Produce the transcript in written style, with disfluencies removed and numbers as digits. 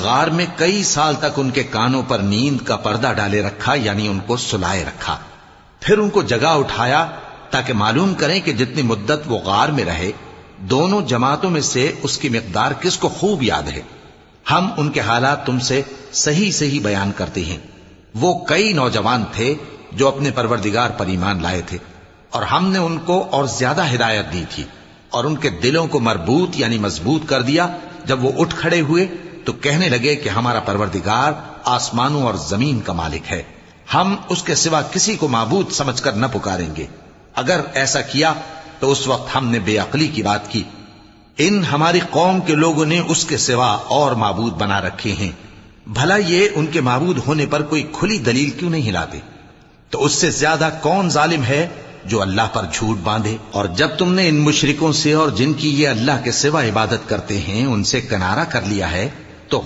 غار میں کئی سال تک ان کے کانوں پر نیند کا پردہ ڈالے رکھا، یعنی ان کو سلائے رکھا. پھر ان کو جگا اٹھایا تاکہ معلوم کریں کہ جتنی مدت وہ غار میں رہے دونوں جماعتوں میں سے اس کی مقدار کس کو خوب یاد ہے. ہم ان کے حالات تم سے صحیح صحیح بیان کرتے ہیں. وہ کئی نوجوان تھے جو اپنے پروردگار پر ایمان لائے تھے، اور ہم نے ان کو اور زیادہ ہدایت دی تھی، اور ان کے دلوں کو مربوط یعنی مضبوط کر دیا. جب وہ اٹھ کھڑے ہوئے تو کہنے لگے کہ ہمارا پروردگار آسمانوں اور زمین کا مالک ہے، ہم اس کے سوا کسی کو معبود سمجھ کر نہ پکاریں گے. اگر ایسا کیا تو اس وقت ہم نے بے عقلی کی بات کی. ان ہماری قوم کے لوگوں نے اس کے سوا اور معبود بنا رکھے ہیں. بھلا یہ ان کے معبود ہونے پر کوئی کھلی دلیل کیوں نہیں لاتے؟ تو اس سے زیادہ کون ظالم ہے جو اللہ پر جھوٹ باندھے؟ اور جب تم نے ان مشرکوں سے اور جن کی یہ اللہ کے سوا عبادت کرتے ہیں ان سے کنارہ کر لیا ہے تو